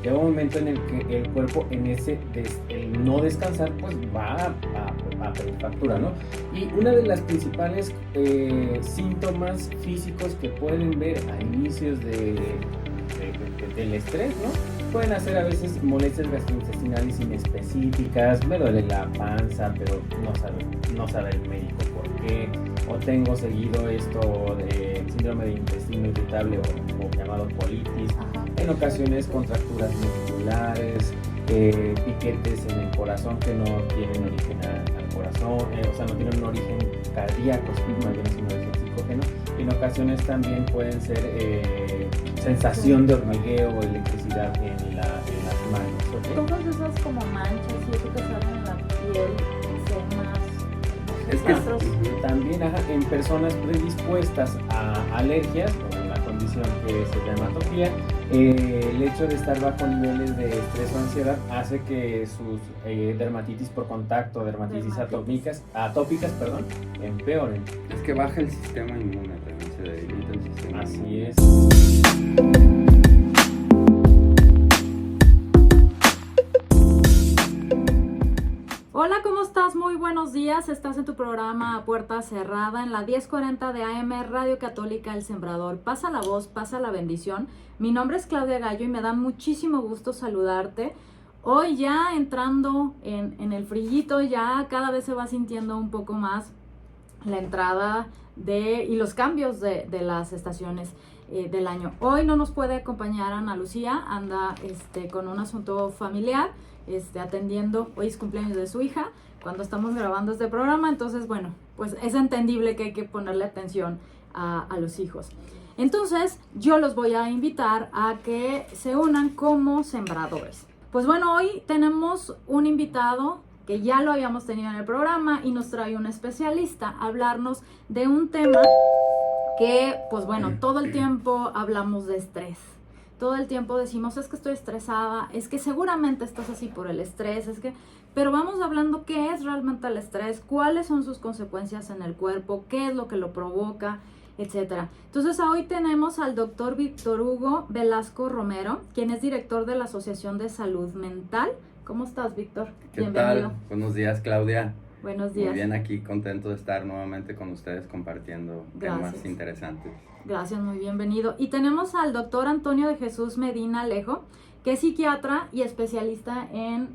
llega un momento en el que el cuerpo en el no descansar pues va a pedir factura, ¿no? Y una de las principales síntomas físicos que pueden ver a inicios del estrés, ¿no? Pueden hacer a veces molestias gastrointestinales inespecíficas, me duele la panza, pero no sabe el médico por qué, o tengo seguido esto de síndrome de intestino irritable o llamado colitis, en ocasiones contracturas musculares, piquetes en el corazón que no tienen origen al corazón, o sea, no tienen un origen cardíaco, más bien es un origen psicógeno, y en ocasiones también pueden ser sensación de hormigueo o electricidad en las manos. ¿Okay? Todas esas como manchas y eso que salen en la piel, semas, también en personas predispuestas a alergias o una condición que se llama atopía, el hecho de estar bajo niveles de estrés o ansiedad hace que sus dermatitis por contacto, dermatitis atópicas, empeoren. Es que baja el sistema inmune, también se debilita el sistema Así inmune. es. Hola, ¿cómo estás? Muy buenos días. Estás en tu programa A Puerta Cerrada en la 1040 de AM Radio Católica El Sembrador. Pasa la voz, pasa la bendición. Mi nombre es Claudia Gallo y me da muchísimo gusto saludarte. Hoy ya entrando en el frillito, ya cada vez se va sintiendo un poco más la entrada y los cambios de las estaciones del año. Hoy no nos puede acompañar Ana Lucía, anda con un asunto familiar. Atendiendo, hoy es cumpleaños de su hija, cuando estamos grabando este programa, entonces bueno, pues es entendible que hay que ponerle atención a los hijos. Entonces yo los voy a invitar a que se unan como sembradores. Pues bueno, hoy tenemos un invitado que ya lo habíamos tenido en el programa y nos trae un especialista a hablarnos de un tema que, pues bueno, todo el tiempo hablamos de estrés. Todo el tiempo decimos, es que estoy estresada, es que seguramente estás así por el estrés, pero vamos hablando qué es realmente el estrés, cuáles son sus consecuencias en el cuerpo, qué es lo que lo provoca, etcétera. Entonces hoy tenemos al doctor Víctor Hugo Velasco Romero, quien es director de la Asociación de Salud Mental. ¿Cómo estás, Víctor? ¿Qué Bienvenido. tal? Buenos días, Claudia. Buenos días. Muy bien, aquí contento de estar nuevamente con ustedes compartiendo temas interesantes. Gracias, muy bienvenido. Y tenemos al doctor Antonio de Jesús Medina Alejo, que es psiquiatra y especialista en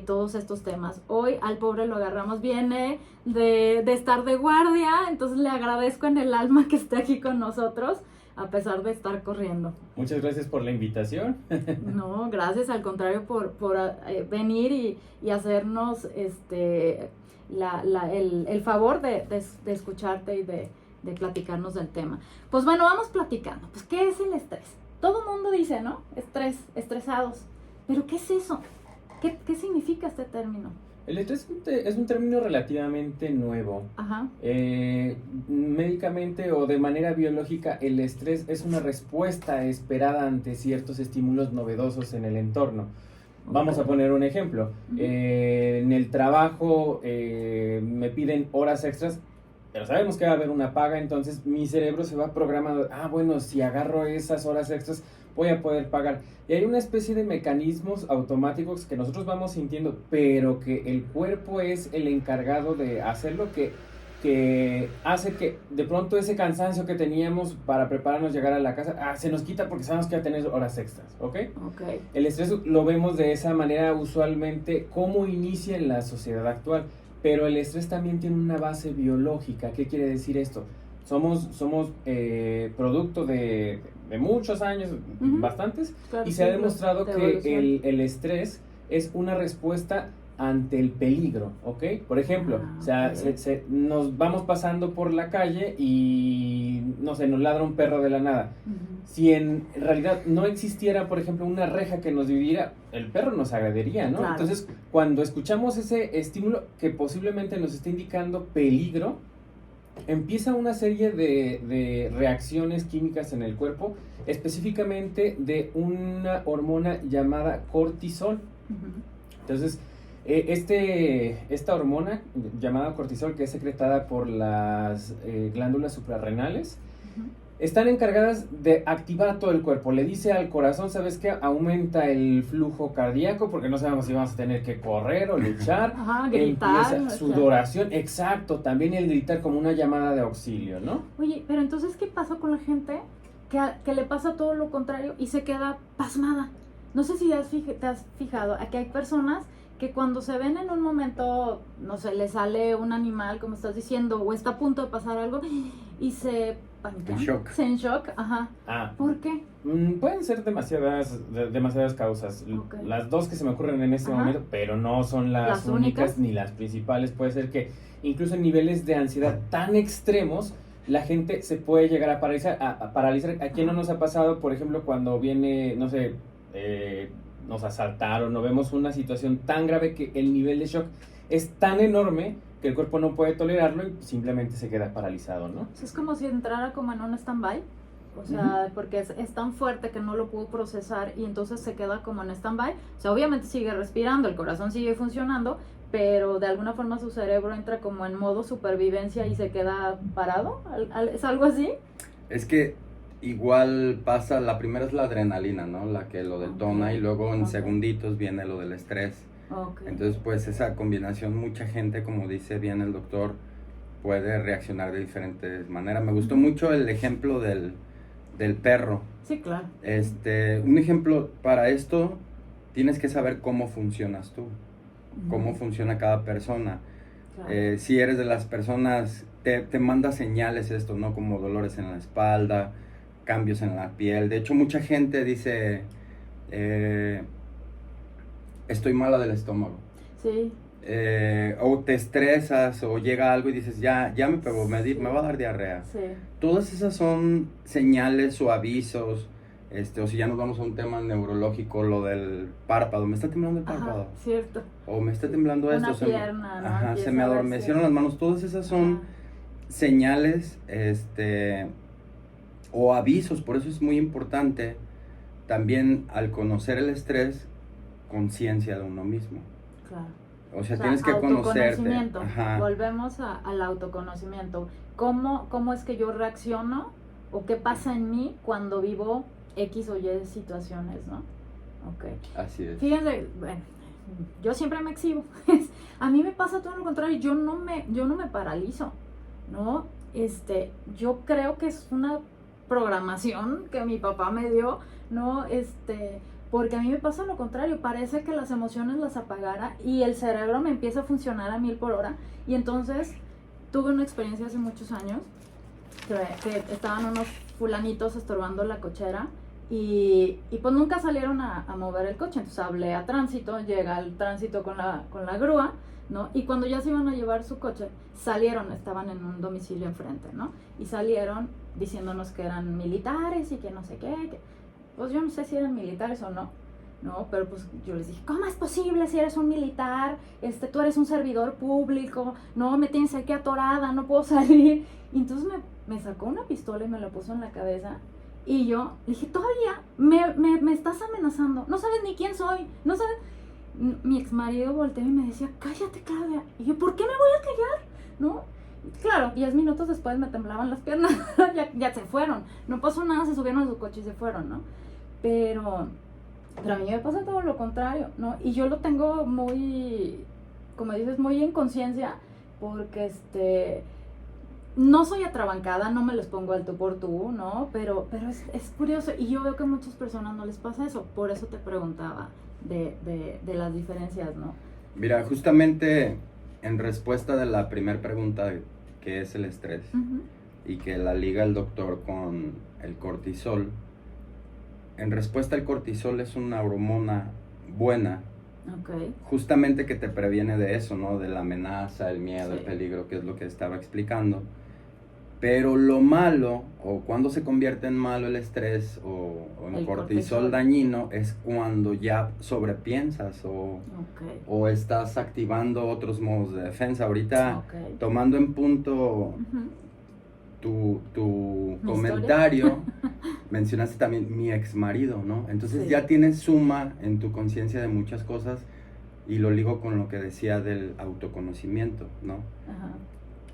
todos estos temas. Hoy al pobre lo agarramos, viene de estar de guardia, entonces le agradezco en el alma que esté aquí con nosotros, a pesar de estar corriendo. Muchas gracias por la invitación. No, gracias, al contrario, por venir y hacernos el favor de escucharte y de platicarnos del tema. Pues bueno, vamos platicando. Pues, ¿qué es el estrés? Todo el mundo dice, ¿no? Estrés, estresados. Pero, ¿qué es eso? ¿Qué significa este término? El estrés es un término relativamente nuevo. Ajá. Médicamente o de manera biológica, el estrés es una respuesta esperada ante ciertos estímulos novedosos en el entorno. Vamos a poner un ejemplo. En el trabajo me piden horas extras, pero sabemos que va a haber una paga, entonces mi cerebro se va programando, bueno, si agarro esas horas extras voy a poder pagar. Y hay una especie de mecanismos automáticos que nosotros vamos sintiendo, pero que el cuerpo es el encargado de hacerlo, que hace que de pronto ese cansancio que teníamos para prepararnos llegar a la casa, se nos quita porque sabemos que va a tener horas extras, ¿ok? El estrés lo vemos de esa manera usualmente, cómo inicia en la sociedad actual. Pero el estrés también tiene una base biológica. ¿Qué quiere decir esto? Somos producto de muchos años, bastantes, claro, y se ha demostrado que el estrés es una respuesta ante el peligro, ¿ok? Por ejemplo, nos vamos pasando por la calle y, no sé, nos ladra un perro de la nada. Si en realidad no existiera, por ejemplo, una reja que nos dividiera, el perro nos agrediría, ¿no? Claro. Entonces, cuando escuchamos ese estímulo que posiblemente nos esté indicando peligro, empieza una serie de reacciones químicas en el cuerpo, específicamente de una hormona llamada cortisol. Entonces, esta hormona llamada cortisol, que es secretada por las glándulas suprarrenales, están encargadas de activar a todo el cuerpo. Le dice al corazón, ¿sabes qué? Aumenta el flujo cardíaco porque no sabemos si vamos a tener que correr o luchar. Ajá, gritar. Empieza sudoración, exacto. También el gritar como una llamada de auxilio, ¿no? Oye, pero entonces, ¿qué pasa con la gente que le pasa todo lo contrario y se queda pasmada? No sé si te has fijado, aquí hay personas que cuando se ven en un momento, no sé, le sale un animal, como estás diciendo, o está a punto de pasar algo, y se paniquean. En shock, ajá. ¿Por qué? Pueden ser demasiadas causas. Okay. Las dos que se me ocurren en este momento, pero no son las únicas ni las principales. Puede ser que incluso en niveles de ansiedad tan extremos, la gente se puede llegar a paralizar. ¿A quién no nos ha pasado, por ejemplo, cuando viene, no sé, nos asaltaron, o vemos una situación tan grave que el nivel de shock es tan enorme que el cuerpo no puede tolerarlo y simplemente se queda paralizado, ¿no? Es como si entrara como en un stand-by, o sea, porque es tan fuerte que no lo pudo procesar y entonces se queda como en stand-by. O sea, obviamente sigue respirando, el corazón sigue funcionando, pero de alguna forma su cerebro entra como en modo supervivencia y se queda parado. ¿Es algo así? Es que igual pasa, la primera es la adrenalina, ¿no? La que lo detona, y luego en segunditos viene lo del estrés. Entonces, pues esa combinación, mucha gente, como dice bien el doctor, puede reaccionar de diferentes maneras. Me gustó mucho el ejemplo del perro. Sí, claro. Un ejemplo para esto, tienes que saber cómo funcionas tú, cómo funciona cada persona. Claro. Si eres de las personas, te manda señales esto, ¿no? Como dolores en la espalda, cambios en la piel. De hecho, mucha gente dice, estoy mala del estómago. Sí. O te estresas o llega algo y dices, ya me pegó, me va a dar diarrea. Sí. Todas esas son señales o avisos, o si ya nos vamos a un tema neurológico, lo del párpado, me está temblando el párpado. Ajá, cierto. O me está temblando esto. Una pierna, ¿no? Ajá, se me adormecieron las manos. Todas esas son señales, o avisos. Por eso es muy importante también, al conocer el estrés, conciencia de uno mismo. Claro. O sea, tienes que conocerte. Ajá. Volvemos al autoconocimiento. ¿Cómo es que yo reacciono o qué pasa en mí cuando vivo X o Y situaciones, ¿no? Okay. Así es. Fíjense, bueno, yo siempre me exhibo. A mí me pasa todo lo contrario. Yo no me paralizo, ¿no? Yo creo que es una programación que mi papá me dio, ¿no? Porque a mí me pasa lo contrario, parece que las emociones las apagara y el cerebro me empieza a funcionar a 1000 por hora. Y entonces tuve una experiencia hace muchos años que estaban unos fulanitos estorbando la cochera y pues nunca salieron a mover el coche. Entonces hablé a tránsito, llega el tránsito con la grúa, ¿no? Y cuando ya se iban a llevar su coche, estaban en un domicilio enfrente, ¿no? Y salieron diciéndonos que eran militares y que no sé qué. Pues yo no sé si eran militares o no, pero pues yo les dije, ¿cómo es posible si eres un militar? Tú eres un servidor público, no, me tienes aquí atorada, no puedo salir. Y entonces me sacó una pistola y me la puso en la cabeza. Y yo dije, todavía me estás amenazando, no sabes ni quién soy, no sabes. Mi ex marido volteó y me decía, cállate, Claudia. Y yo, ¿por qué me voy a callar? ¿No? Claro, 10 minutos después me temblaban las piernas, ya se fueron, no pasó nada, se subieron a su coche y se fueron, ¿no? Pero a mí me pasa todo lo contrario, ¿no? Y yo lo tengo muy, como dices, muy en conciencia, porque no soy atrabancada, no me les pongo al tú por tú, ¿no? Pero es curioso, y yo veo que a muchas personas no les pasa eso, por eso te preguntaba de las diferencias, ¿no? Mira, justamente en respuesta de la primera pregunta, que es el estrés, y que la liga el doctor con el cortisol, en respuesta al cortisol es una hormona buena, justamente que te previene de eso, ¿no? De la amenaza, el miedo, el peligro, que es lo que estaba explicando. Pero lo malo, o cuando se convierte en malo el estrés o en el cortisol dañino, es cuando ya sobrepiensas o estás activando otros modos de defensa. Ahorita, tomando en punto tu comentario, mencionaste también mi ex marido, ¿no? Entonces ya tienes suma en tu conciencia de muchas cosas, y lo ligo con lo que decía del autoconocimiento, ¿no? Ajá.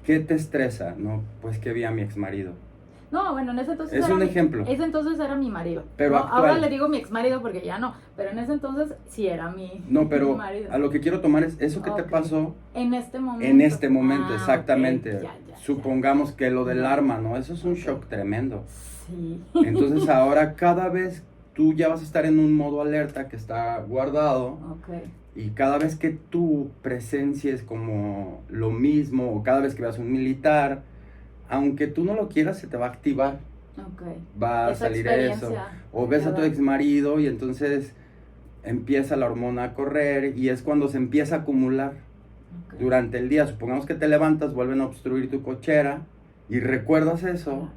¿Qué te estresa? No, pues que vi a mi ex marido. No, bueno, en ese entonces Es un ejemplo. Ese entonces era mi marido. Pero ¿no? actual. Ahora le digo mi ex marido porque ya no, pero en ese entonces sí era mi pero marido. a lo que quiero tomar es eso que te pasó en este momento. en este momento, Ah, exactamente. ok, ya, Supongamos que lo del arma, ¿no? Eso es un shock tremendo. Sí. Entonces ahora cada vez tú ya vas a estar en un modo alerta que está guardado. Ok. Y cada vez que tú presencies como lo mismo, o cada vez que veas un militar, aunque tú no lo quieras, se te va a activar. Okay. Va a Esa salir eso. experiencia O ves a tu queda. ex marido y entonces empieza la hormona a correr y es cuando se empieza a acumular Ok. durante el día. Supongamos que te levantas, vuelven a obstruir tu cochera y recuerdas eso Claro.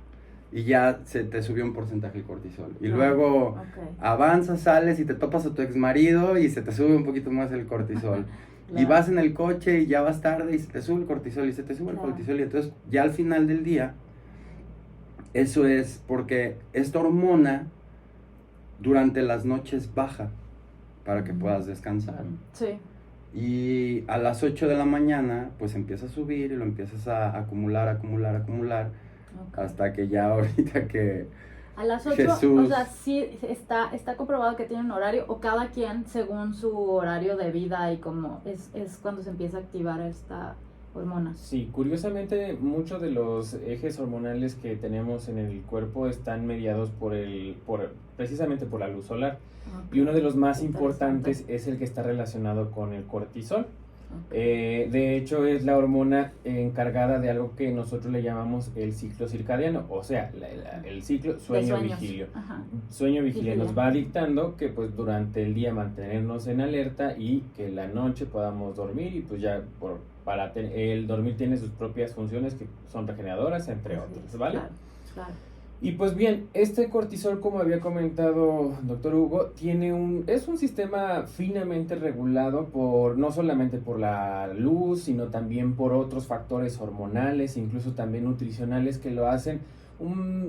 y ya se te subió un porcentaje el cortisol. Y Claro. luego Ok. avanzas, sales y te topas a tu ex marido y se te sube un poquito más el cortisol. Y Claro. vas en el coche y ya vas tarde y se te sube el cortisol y se te sube Claro. el cortisol y entonces ya al final del día, eso es porque esta hormona durante las noches baja para que puedas descansar. Sí. Y a las 8 de la mañana pues empieza a subir y lo empiezas a acumular Ok. hasta que ya ahorita que A las 8, Jesús. o sea, sí está comprobado que tiene un horario, o cada quien según su horario de vida y como es cuando se empieza a activar esta hormona. Sí, curiosamente muchos de los ejes hormonales que tenemos en el cuerpo están mediados precisamente por la luz solar. Ok. Y uno de los más Interesante. importantes es el que está relacionado con el cortisol. Ok. De hecho, es la hormona encargada de algo que nosotros le llamamos el ciclo circadiano, o sea, el ciclo De sueños. sueño-vigilio. Ajá. Sueño-vigilia Vigilia. nos va dictando que pues durante el día mantenernos en alerta y que en la noche podamos dormir y pues ya el dormir tiene sus propias funciones que son regeneradoras, entre Así otras, es, ¿vale? Claro, claro. Y pues bien, este cortisol, como había comentado doctor Hugo, es un sistema finamente regulado no solamente por la luz, sino también por otros factores hormonales, incluso también nutricionales que lo hacen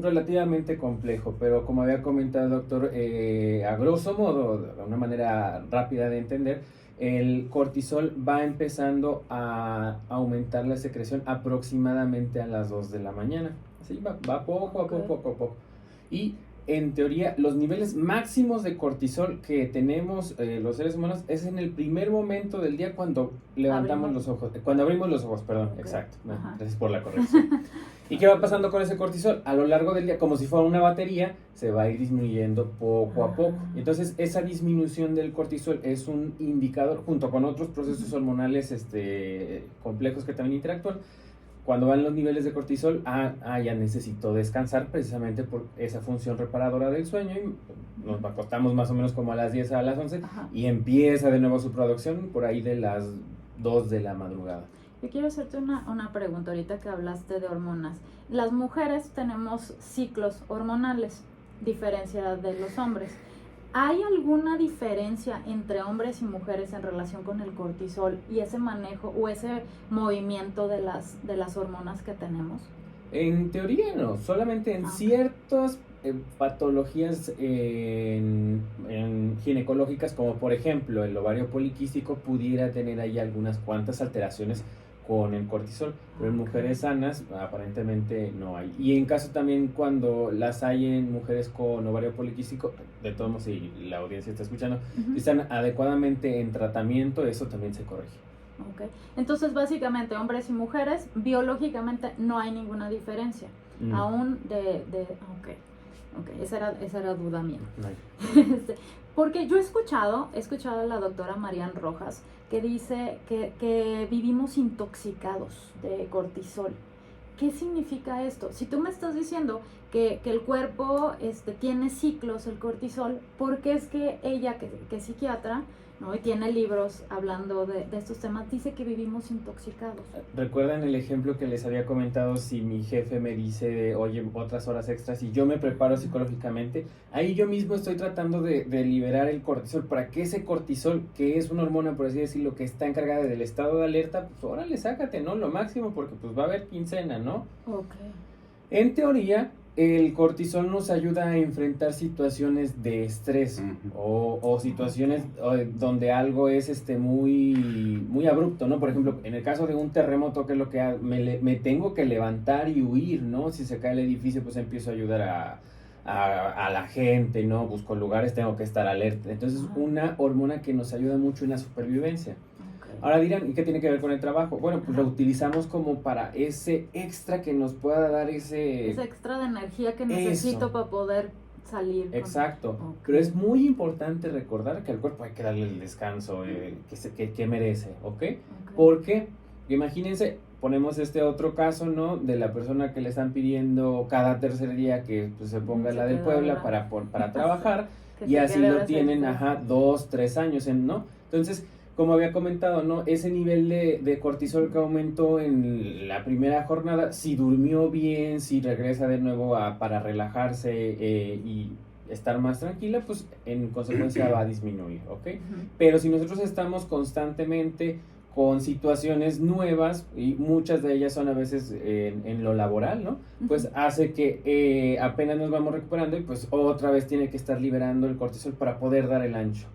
relativamente complejo. Pero como había comentado el doctor, a grosso modo, de una manera rápida de entender, el cortisol va empezando a aumentar la secreción aproximadamente a las 2 de la mañana. Así va poco a poco. Y en teoría, los niveles máximos de cortisol que tenemos los seres humanos es en el primer momento del día cuando levantamos los ojos. Cuando abrimos los ojos, perdón, Ok. exacto. Ajá. Gracias por la corrección. ¿Y qué va pasando con ese cortisol? A lo largo del día, como si fuera una batería, se va a ir disminuyendo poco a poco. Entonces, esa disminución del cortisol es un indicador, junto con otros procesos hormonales complejos que también interactúan. Cuando van los niveles de cortisol, ya necesito descansar precisamente por esa función reparadora del sueño y nos acostamos más o menos como a las 10 a las 11 Ajá. y empieza de nuevo su producción por ahí de las 2 de la madrugada. Yo quiero hacerte una pregunta ahorita que hablaste de hormonas. Las mujeres tenemos ciclos hormonales, diferencia de los hombres. ¿Hay alguna diferencia entre hombres y mujeres en relación con el cortisol y ese manejo o ese movimiento de las hormonas que tenemos? En teoría no, solamente en ciertas patologías ginecológicas, como por ejemplo el ovario poliquístico, pudiera tener ahí algunas cuantas alteraciones con el cortisol, pero en mujeres sanas aparentemente no hay. Y en caso también cuando las hay en mujeres con ovario poliquístico, de todos modos, si la audiencia está escuchando, si están adecuadamente en tratamiento, eso también se corrige. Okay. Entonces básicamente hombres y mujeres biológicamente no hay ninguna diferencia, aún esa era duda mía. No hay. Porque yo he escuchado a la doctora Marian Rojas que dice que vivimos intoxicados de cortisol. ¿Qué significa esto? Si tú me estás diciendo que el cuerpo tiene ciclos, el cortisol, ¿por qué es que ella, que es psiquiatra, ¿no? Y tiene libros hablando de estos temas, dice que vivimos intoxicados? ¿Recuerdan el ejemplo que les había comentado? Si mi jefe me dice, oye, otras horas extras y yo me preparo psicológicamente, ahí yo mismo estoy tratando de liberar el cortisol para que ese cortisol, que es una hormona, por así decirlo, que está encargada del estado de alerta, pues órale, sácate, ¿no? Lo máximo, porque pues va a haber quincena, ¿no? Ok. En teoría, El cortisol nos ayuda a enfrentar situaciones de estrés o situaciones donde algo es muy abrupto, ¿no? Por ejemplo, en el caso de un terremoto, ¿qué es lo que me tengo que levantar y huir, ¿no? Si se cae el edificio, pues empiezo a ayudar a la gente, ¿no? Busco lugares, tengo que estar alerta. Entonces, una hormona que nos ayuda mucho en la supervivencia. Ahora dirán, ¿y qué tiene que ver con el trabajo? Bueno, pues lo utilizamos como para ese extra que nos pueda dar ese extra de energía que necesito para poder salir. Exacto. Pero es muy importante recordar que al cuerpo hay que darle el descanso que merece, ¿ok? Porque, imagínense, ponemos este otro caso, ¿no? De la persona que le están pidiendo cada tercer día que pues, se ponga la del Puebla para trabajar y así lo tienen, 2, 3 años, ¿no? Entonces, como había comentado, ¿no? Ese nivel de cortisol que aumentó en la primera jornada, si durmió bien, si regresa de nuevo para relajarse y estar más tranquila, pues en consecuencia va a disminuir, ¿ok? Pero si nosotros estamos constantemente con situaciones nuevas, y muchas de ellas son a veces en lo laboral, ¿no? Pues hace que apenas nos vamos recuperando y pues otra vez tiene que estar liberando el cortisol para poder dar el ancho.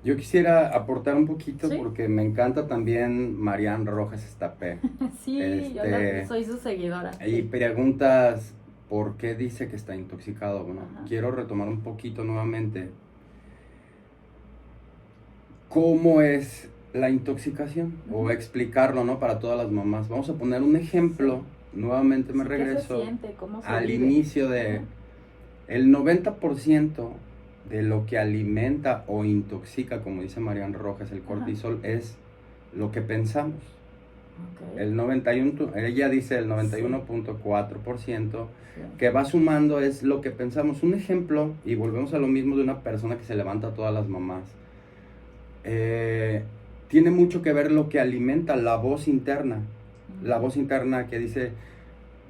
Yo quisiera aportar un poquito, ¿Sí? Porque me encanta también Marian Rojas Estapé. Sí, yo soy su seguidora. Y preguntas por qué dice que está intoxicado. Bueno, quiero retomar un poquito nuevamente. ¿Cómo es la intoxicación? O explicarlo, ¿no? Para todas las mamás. Vamos a poner un ejemplo. Nuevamente me regreso al inicio de el 90% de lo que alimenta o intoxica, como dice Marian Rojas, el cortisol es lo que pensamos. El 91, ella dice el 91.4% que va sumando es lo que pensamos. Un ejemplo, y volvemos a lo mismo de una persona que se levanta a todas las mamás. Tiene mucho que ver lo que alimenta la voz interna. La voz interna que dice,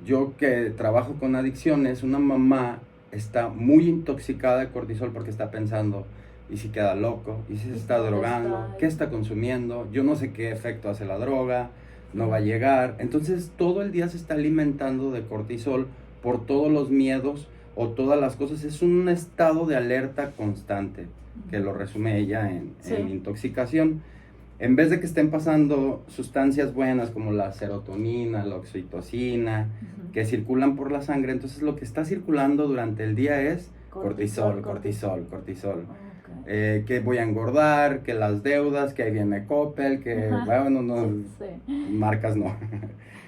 yo que trabajo con adicciones, una mamá está muy intoxicada de cortisol porque está pensando, ¿y si queda loco? ¿Y si se está drogando? ¿Qué está consumiendo? Yo no sé qué efecto hace la droga, no va a llegar. Entonces todo el día se está alimentando de cortisol por todos los miedos o todas las cosas. Es un estado de alerta constante, que lo resume ella en intoxicación. En vez de que estén pasando sustancias buenas como la serotonina, la oxitocina, que circulan por la sangre, entonces lo que está circulando durante el día es cortisol. Que voy a engordar, que las deudas, que ahí viene Coppel, que marcas no.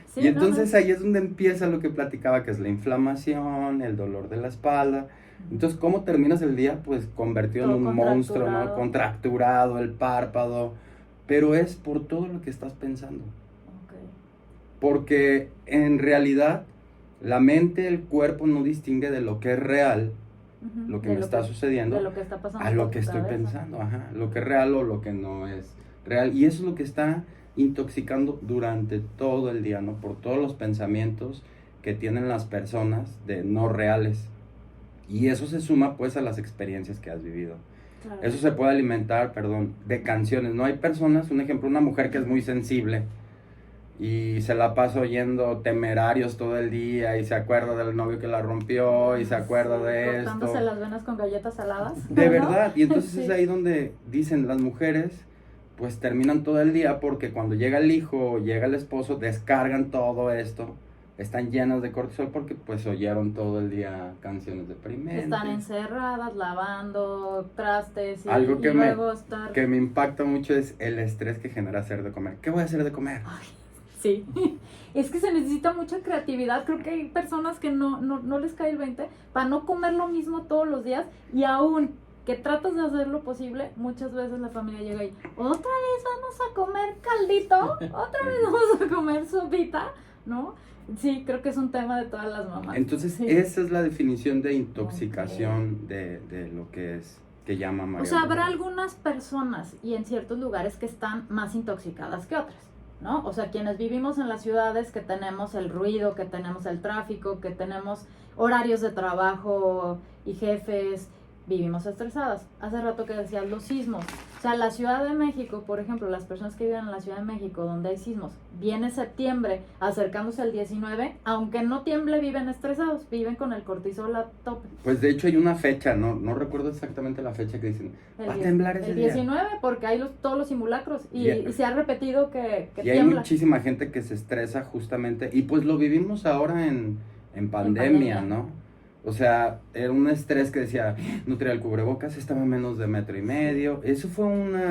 Sí, y entonces ahí es donde empieza lo que platicaba, que es la inflamación, el dolor de la espalda. Entonces, ¿cómo terminas el día? Pues convertido en un monstruo, ¿no? Contracturado, el párpado. Pero es por todo lo que estás pensando. Porque en realidad la mente, el cuerpo no distingue de lo que es real, lo que me está sucediendo, de lo que está pasando a lo que estoy pensando, lo que es real o lo que no es real. Y eso es lo que está intoxicando durante todo el día, ¿no? Por todos los pensamientos que tienen las personas de no reales. Y eso se suma pues a las experiencias que has vivido. Claro. Eso se puede alimentar, de canciones. No hay personas, un ejemplo, una mujer que es muy sensible y se la pasa oyendo Temerarios todo el día y se acuerda del novio que la rompió y se acuerda de esto. Cortándose las venas con galletas saladas. De verdad, y entonces es ahí donde dicen las mujeres, pues terminan todo el día porque cuando llega el hijo o llega el esposo, descargan todo esto. Están llenas de cortisol porque pues oyeron todo el día canciones deprimentes. Están encerradas, lavando trastes y, algo que luego que me impacta mucho es el estrés que genera hacer de comer. ¿Qué voy a hacer de comer? Ay, sí, es que se necesita mucha creatividad. Creo que hay personas que no les cae el 20 para no comer lo mismo todos los días y aún que tratas de hacer lo posible, muchas veces la familia llega y otra vez vamos a comer caldito, otra vez vamos a comer sopita, ¿no? Sí, creo que es un tema de todas las mamás. Entonces, esa es la definición de intoxicación de lo que es, que llama María. O sea, habrá algunas personas y en ciertos lugares que están más intoxicadas que otras, ¿no? O sea, quienes vivimos en las ciudades, que tenemos el ruido, que tenemos el tráfico, que tenemos horarios de trabajo y jefes, vivimos estresadas. Hace rato que decías los sismos. O sea, la Ciudad de México, por ejemplo, las personas que viven en la Ciudad de México, donde hay sismos, viene septiembre, acercándose al 19, aunque no tiemble, viven estresados, viven con el cortisol a tope. Pues de hecho hay una fecha, no recuerdo exactamente la fecha que dicen, va a temblar ese día. El 19, porque hay todos los simulacros y se ha repetido que y tiembla. Hay muchísima gente que se estresa justamente, y pues lo vivimos ahora en pandemia, ¿no? O sea, era un estrés que decía, no traía el cubrebocas, estaba a menos de 1.5 metros. Eso fue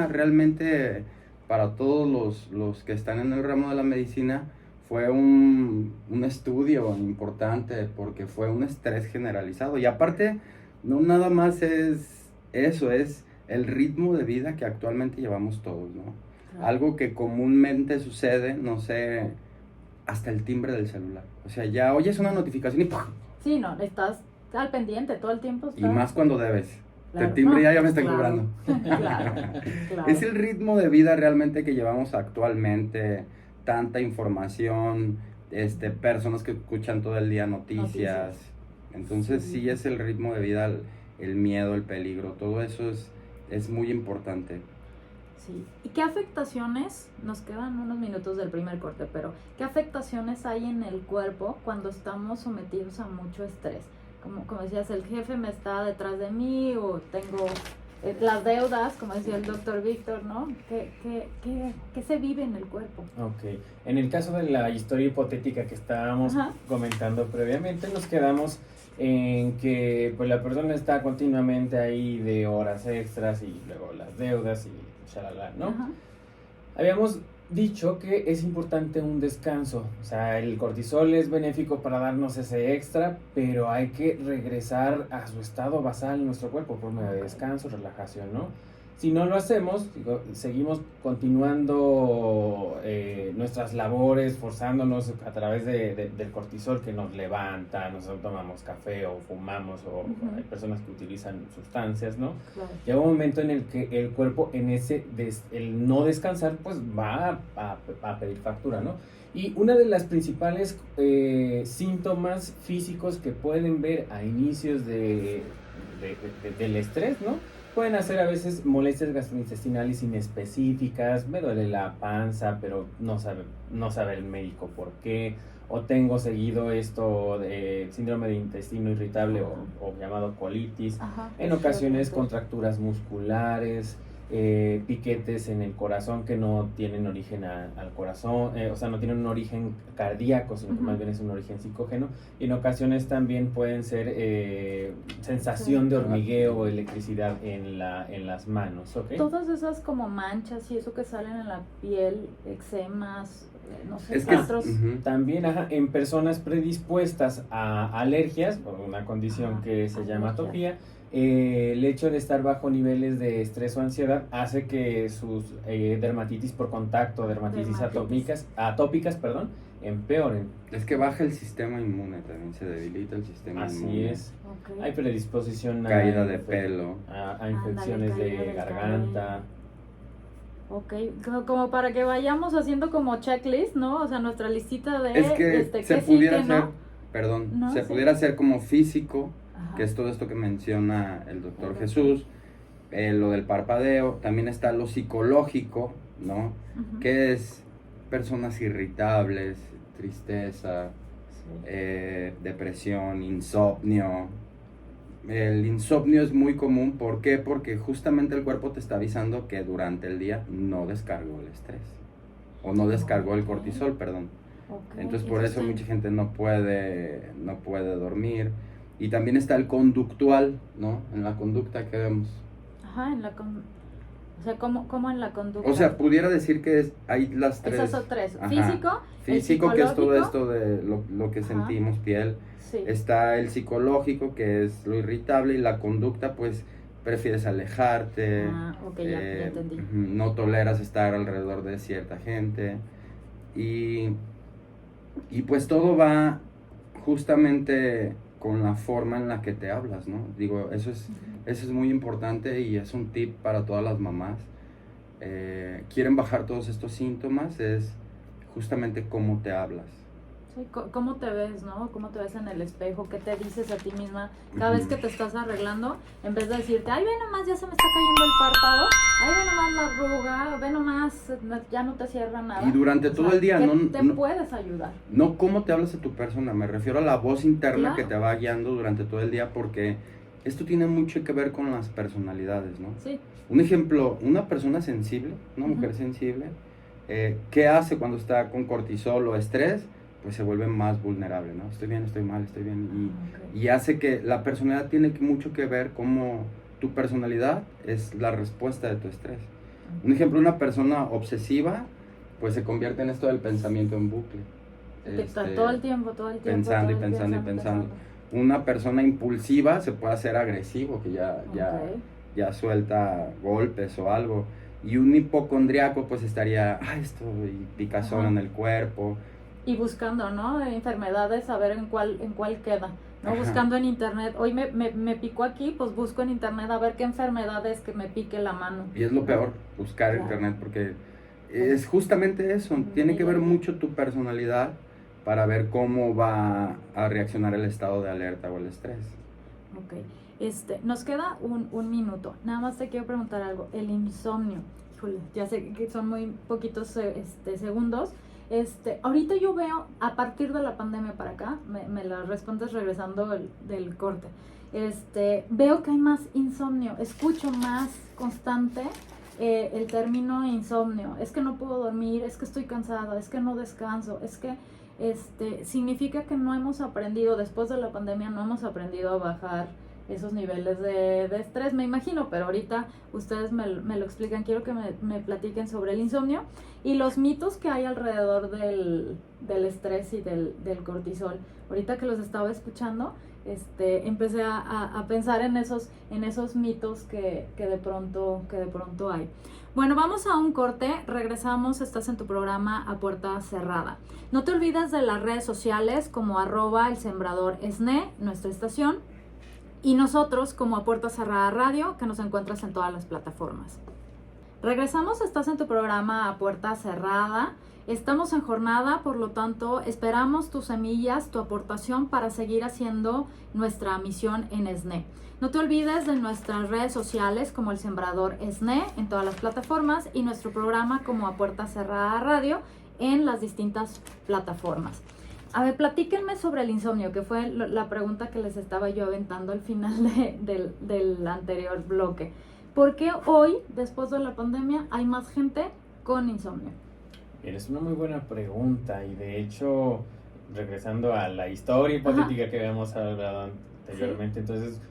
realmente, para todos los que están en el ramo de la medicina, fue un estudio importante, porque fue un estrés generalizado. Y aparte, no nada más es eso, es el ritmo de vida que actualmente llevamos todos, ¿no? Claro. Algo que comúnmente sucede, no sé, hasta el timbre del celular. O sea, ya oyes una notificación y ¡pum! Sí, no, estás al pendiente todo el tiempo. Y más cuando debes. Claro. Te timbre ya me están cobrando. Claro. Es el ritmo de vida realmente que llevamos actualmente. Tanta información, personas que escuchan todo el día noticias. Entonces sí es el ritmo de vida, el miedo, el peligro, todo eso es muy importante. Sí. ¿Y qué afectaciones, nos quedan unos minutos del primer corte, pero qué afectaciones hay en el cuerpo cuando estamos sometidos a mucho estrés? Como decías, el jefe me está detrás de mí, o tengo las deudas, como decía el doctor Víctor, ¿no? ¿Qué se vive en el cuerpo? Ok, en el caso de la historia hipotética que estábamos comentando previamente, nos quedamos en que pues la persona está continuamente ahí de horas extras y luego las deudas y shalala, ¿no? Ajá. Habíamos dicho que es importante un descanso, o sea, el cortisol es benéfico para darnos ese extra, pero hay que regresar a su estado basal en nuestro cuerpo por medio de descanso, relajación, ¿no? Si no lo hacemos, seguimos continuando nuestras labores, forzándonos a través del cortisol que nos levanta, nosotros tomamos café o fumamos, o hay personas que utilizan sustancias, ¿no? Claro. Llega un momento en el que el cuerpo, en el no descansar, pues va a pedir factura, ¿no? Y una de las principales síntomas físicos que pueden ver a inicios del estrés, ¿no? Pueden hacer a veces molestias gastrointestinales inespecíficas, me duele la panza, pero no sabe el médico por qué, o tengo seguido esto de síndrome de intestino irritable o llamado colitis. Ajá, en ocasiones contracturas musculares, piquetes en el corazón que no tienen origen al corazón, o sea, no tienen un origen cardíaco, sino que más bien es un origen psicógeno, y en ocasiones también pueden ser sensación de hormigueo o electricidad en las manos, ¿ok? Todas esas como manchas y eso que salen en la piel, eczemas, no sé, también en personas predispuestas a alergias, por una condición que se llama atopía, el hecho de estar bajo niveles de estrés o ansiedad hace que sus dermatitis por contacto, dermatitis atópicas, empeoren. Es que baja el sistema inmune, también se debilita el sistema inmune. Así es. Okay. Hay predisposición caída de pelo, a infecciones de garganta. Ok, como para que vayamos haciendo como checklist, ¿no? O sea, nuestra listita de es que se pudiera hacer, ¿no? se pudiera hacer como físico. Ajá. Que es todo esto que menciona el doctor Jesús, lo del parpadeo. También está lo psicológico, ¿no? Uh-huh. Que es personas irritables, tristeza, depresión, insomnio. El insomnio es muy común, ¿por qué? Porque justamente el cuerpo te está avisando que durante el día no descargó el estrés, o no descargó el cortisol, perdón. Okay. Entonces por eso mucha gente no puede dormir. Y también está el conductual, ¿no? En la conducta que vemos. Ajá, o sea, ¿cómo en la conducta? O sea, pudiera decir que hay las tres. Esas son tres. Ajá. Físico, que es todo esto de lo que sentimos, piel. Sí. Está el psicológico, que es lo irritable, y la conducta, pues, prefieres alejarte. Ok, ya entendí. No toleras estar alrededor de cierta gente. Y pues todo va justamente con la forma en la que te hablas, ¿no? Digo, eso es muy importante y es un tip para todas las mamás. Quieren bajar todos estos síntomas, es justamente cómo te hablas. Sí, ¿cómo te ves, no? ¿Cómo te ves en el espejo? ¿Qué te dices a ti misma cada vez que te estás arreglando? En vez de decirte, ay, ve nomás, ya se me está cayendo el párpado, ay, ve nomás la arruga, ve nomás, ya no te cierra nada. Y durante todo el día, ¿qué no te puedes ayudar? No cómo te hablas a tu persona, me refiero a la voz interna Claro. que te va guiando durante todo el día, porque esto tiene mucho que ver con las personalidades, ¿no? Sí. Un ejemplo, una persona sensible, una mujer sensible, ¿qué hace cuando está con cortisol o estrés? Pues se vuelve más vulnerable, ¿no? Estoy bien, estoy mal, estoy bien. Y hace que la personalidad tiene mucho que ver cómo tu personalidad es la respuesta de tu estrés. Un ejemplo, una persona obsesiva, pues se convierte en esto del pensamiento en bucle. Todo el tiempo. Pensando y pensando. Una persona impulsiva se puede hacer agresivo, que ya suelta golpes o algo. Y un hipocondriaco pues estaría, estoy picazón en el cuerpo. Y buscando, ¿no? Enfermedades, a ver en cuál queda, ¿no? Buscando en internet, hoy me picó aquí, pues busco en internet a ver qué enfermedad es que me pique la mano. Y es lo peor, buscar en internet, porque es justamente eso, tiene que ver mucho tu personalidad para ver cómo va a reaccionar el estado de alerta o el estrés. Ok, nos queda un minuto, nada más te quiero preguntar algo, el insomnio, híjole, ya sé que son muy poquitos segundos. Ahorita yo veo, a partir de la pandemia para acá, me la respondes regresando del corte, veo que hay más insomnio, escucho más constante el término insomnio, es que no puedo dormir, es que estoy cansada, es que no descanso, es que significa que no hemos aprendido, después de la pandemia no hemos aprendido a bajar esos niveles de estrés, me imagino, pero ahorita ustedes me lo explican. Quiero que me platiquen sobre el insomnio y los mitos que hay alrededor del estrés y del cortisol. Ahorita que los estaba escuchando, empecé a pensar en esos mitos que de pronto hay. Bueno, vamos a un corte, regresamos, estás en tu programa A Puerta Cerrada. No te olvides de las redes sociales como @elsembrador_esne, nuestra estación, y nosotros como A Puerta Cerrada Radio, que nos encuentras en todas las plataformas. Regresamos, estás en tu programa A Puerta Cerrada. Estamos en jornada, por lo tanto, esperamos tus semillas, tu aportación para seguir haciendo nuestra misión en ESNE. No te olvides de nuestras redes sociales como El Sembrador ESNE en todas las plataformas y nuestro programa como A Puerta Cerrada Radio en las distintas plataformas. A ver, platíquenme sobre el insomnio, que fue la pregunta que les estaba yo aventando al final del anterior bloque. ¿Por qué hoy, después de la pandemia, hay más gente con insomnio? Es una muy buena pregunta y de hecho, regresando a la historia hipotética que habíamos hablado anteriormente, entonces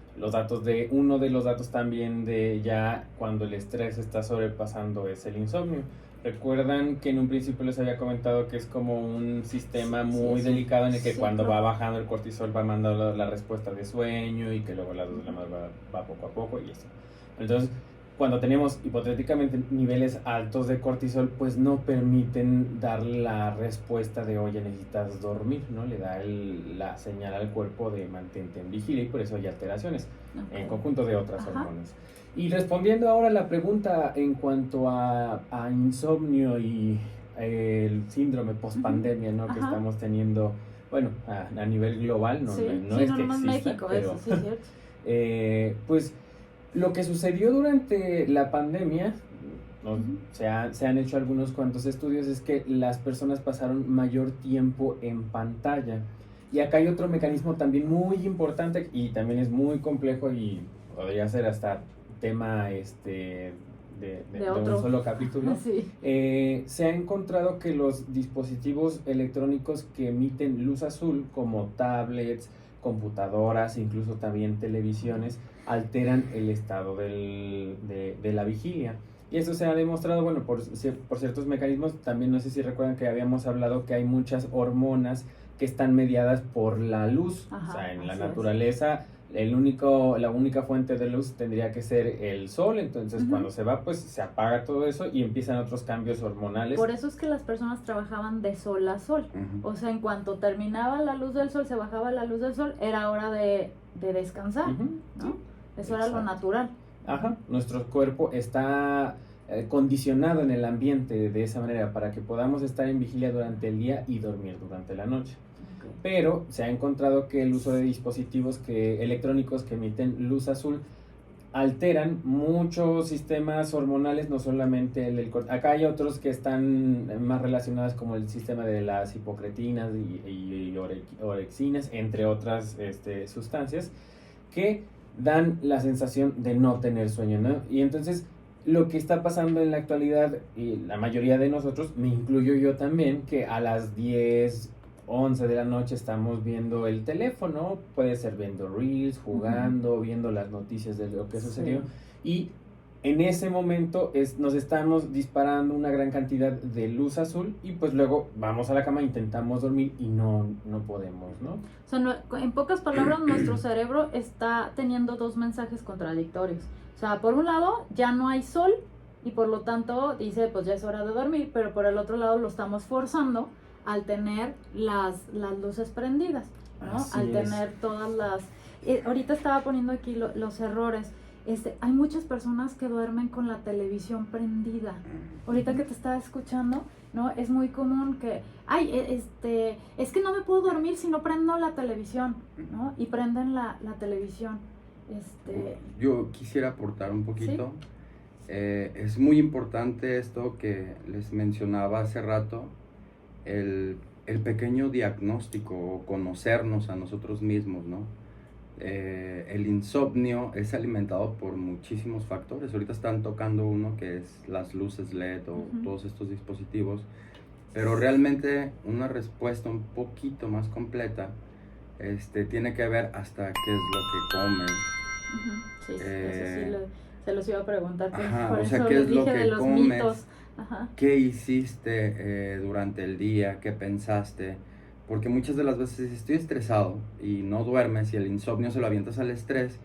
uno de los datos también de ya cuando el estrés está sobrepasando es el insomnio. Recuerdan que en un principio les había comentado que es como un sistema muy delicado en el que cuando va bajando el cortisol va mandando la respuesta de sueño y que luego la va poco a poco y eso. Entonces, cuando tenemos hipotéticamente niveles altos de cortisol, pues no permiten dar la respuesta de, oye, necesitas dormir, ¿no? Le da la señal al cuerpo de mantente en vigilia y por eso hay alteraciones en conjunto de otras hormonas. Y respondiendo ahora a la pregunta en cuanto a insomnio y el síndrome post-pandemia, ¿no? Que estamos teniendo, bueno, a nivel global, no es que exista, México, pero, eso sí es cierto. pues lo que sucedió durante la pandemia, se han hecho algunos cuantos estudios, es que las personas pasaron mayor tiempo en pantalla. Y acá hay otro mecanismo también muy importante y también es muy complejo y podría ser hasta tema de un solo capítulo. Sí. Se ha encontrado que los dispositivos electrónicos que emiten luz azul, como tablets, computadoras, incluso también televisiones, alteran el estado de la vigilia. Y eso se ha demostrado, bueno, por ciertos mecanismos. También no sé si recuerdan que habíamos hablado que hay muchas hormonas que están mediadas por la luz. O sea, en la naturaleza la única fuente de luz tendría que ser el sol. Entonces cuando se va, pues se apaga todo eso y empiezan otros cambios hormonales. Por eso es que las personas trabajaban de sol a sol. O sea, en cuanto terminaba la luz del sol, se bajaba la luz del sol, era hora de descansar, ¿no? Sí, eso era lo natural. Nuestro cuerpo está condicionado en el ambiente de esa manera para que podamos estar en vigilia durante el día y dormir durante la noche. pero se ha encontrado que el uso de dispositivos electrónicos que emiten luz azul alteran muchos sistemas hormonales, no solamente acá hay otros que están más relacionados como el sistema de las hipocretinas y orexinas, entre otras sustancias que dan la sensación de no tener sueño, ¿no? Y entonces lo que está pasando en la actualidad, y la mayoría de nosotros, me incluyo yo también, que a las 10, 11 de la noche estamos viendo el teléfono, puede ser viendo reels, jugando, viendo las noticias de lo que sucedió, y en ese momento nos estamos disparando una gran cantidad de luz azul y pues luego vamos a la cama, intentamos dormir y no podemos, ¿no? O sea, en pocas palabras, nuestro cerebro está teniendo dos mensajes contradictorios. O sea, por un lado, ya no hay sol y por lo tanto dice, pues ya es hora de dormir, pero por el otro lado lo estamos forzando al tener las luces prendidas, ¿no? Al tener todas las... ahorita estaba poniendo aquí los errores. Hay muchas personas que duermen con la televisión prendida. Ahorita que te estaba escuchando, ¿no? Es muy común que, es que no me puedo dormir si no prendo la televisión, ¿no? Y prenden la televisión. Yo quisiera aportar un poquito. ¿Sí? Es muy importante esto que les mencionaba hace rato, el pequeño diagnóstico o conocernos a nosotros mismos, ¿no? El insomnio es alimentado por muchísimos factores. Ahorita están tocando uno que es las luces LED o todos estos dispositivos, pero realmente una respuesta un poquito más completa tiene que ver hasta qué es lo que comen. Sí, eso sí se los iba a preguntar. O sea, qué es lo que comes, qué hiciste durante el día, qué pensaste. Porque muchas de las veces estoy estresado y no duermes y el insomnio se lo avientas al estrés.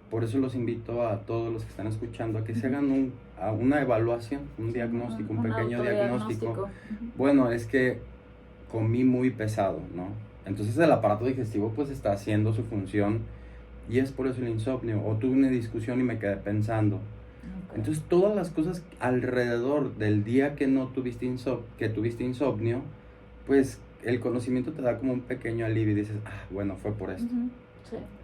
Por eso los invito a todos los que están escuchando a que se hagan una evaluación, un diagnóstico, un pequeño diagnóstico. Bueno, es que comí muy pesado, ¿no? Entonces el aparato digestivo pues está haciendo su función y es por eso el insomnio. O tuve una discusión y me quedé pensando. Entonces todas las cosas alrededor del día que no tuviste insomnio, pues el conocimiento te da como un pequeño alivio y dices, bueno, fue por esto.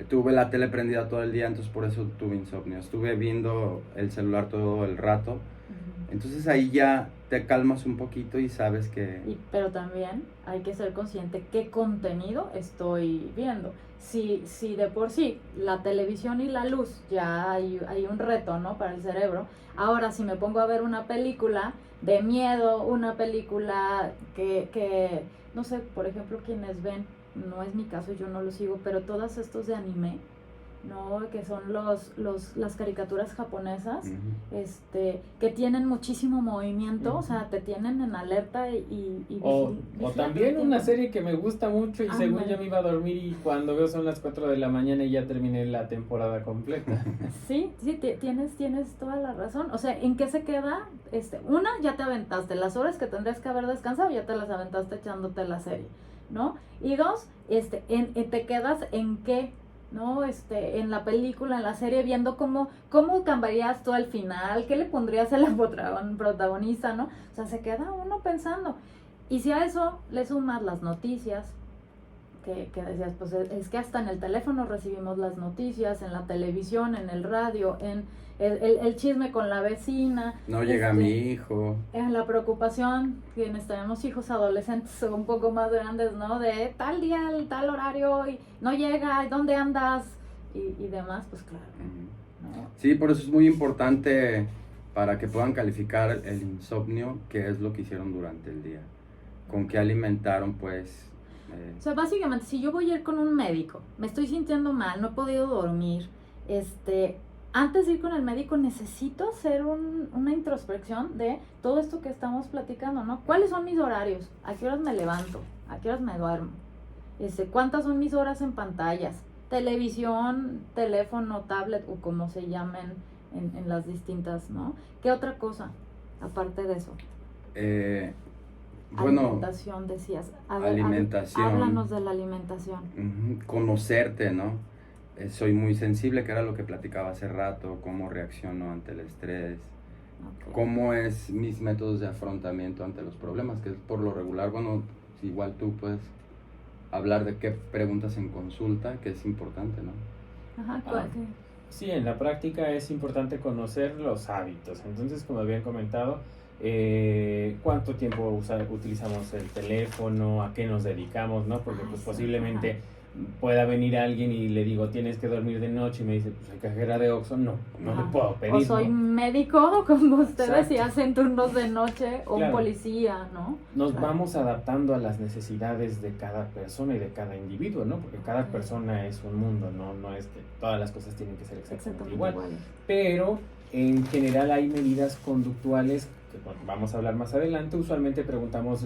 Tuve la tele prendida todo el día, entonces por eso tuve insomnio. Estuve viendo el celular todo el rato. Entonces ahí ya te calmas un poquito y sabes que... Pero también hay que ser consciente qué contenido estoy viendo. Si de por sí la televisión y la luz ya hay un reto, ¿no? Para el cerebro. Ahora si me pongo a ver una película de miedo, una película que no sé, por ejemplo, quienes ven, no es mi caso, yo no lo sigo, pero todos estos de anime, ¿no? Que son las caricaturas japonesas, que tienen muchísimo movimiento, o sea, te tienen en alerta o también una serie que me gusta mucho y según yo me iba a dormir y cuando veo son las 4 de la mañana y ya terminé la temporada completa. Sí, tienes toda la razón. O sea, ¿en qué se queda? Una, ya te aventaste las horas que tendrías que haber descansado, ya te las aventaste echándote la serie, ¿no? Y dos, te quedas en qué, ¿no? En la película, en la serie, viendo cómo cambiarías tú al final, qué le pondrías a la protagonista, ¿no? O sea, se queda uno pensando. Y si a eso le sumas las noticias, que decías, pues es que hasta en el teléfono recibimos las noticias, en la televisión, en el radio, en el chisme con la vecina. No llega mi hijo. En la preocupación, quienes tenemos hijos adolescentes un poco más grandes, ¿no? De tal día, tal horario, y no llega, ¿y dónde andas? Y demás, pues claro. ¿No? Sí, por eso es muy importante para que puedan calificar el insomnio, qué es lo que hicieron durante el día, con qué alimentaron, pues... O sea, básicamente, si yo voy a ir con un médico, me estoy sintiendo mal, no he podido dormir, antes de ir con el médico necesito hacer una introspección de todo esto que estamos platicando, ¿no? ¿Cuáles son mis horarios? ¿A qué horas me levanto? ¿A qué horas me duermo? ¿Cuántas son mis horas en pantallas? Televisión, teléfono, tablet o como se llamen en las distintas, ¿no? ¿Qué otra cosa aparte de eso? Bueno, alimentación, decías. Alimentación. Háblanos de la alimentación. Conocerte, ¿no? Soy muy sensible, que era lo que platicaba hace rato, cómo reacciono ante el estrés, cómo es mis métodos de afrontamiento ante los problemas, que es por lo regular, bueno, igual tú puedes hablar de qué preguntas en consulta, que es importante, ¿no? Ajá, sí, en la práctica es importante conocer los hábitos. Entonces, como habían comentado, cuánto tiempo utilizamos el teléfono, a qué nos dedicamos, ¿no? Porque pues posiblemente pueda venir alguien y le digo, tienes que dormir de noche, y me dice, pues hay cajera de Oxxo, no le puedo pedir. O soy médico, como ustedes, Exacto. y hacen turnos de noche, o Claro. un policía, ¿no? Nos vamos adaptando a las necesidades de cada persona y de cada individuo, ¿no? Porque cada persona es un mundo, no es que todas las cosas tienen que ser exactamente igual. Pero en general hay medidas conductuales que vamos a hablar más adelante. Usualmente preguntamos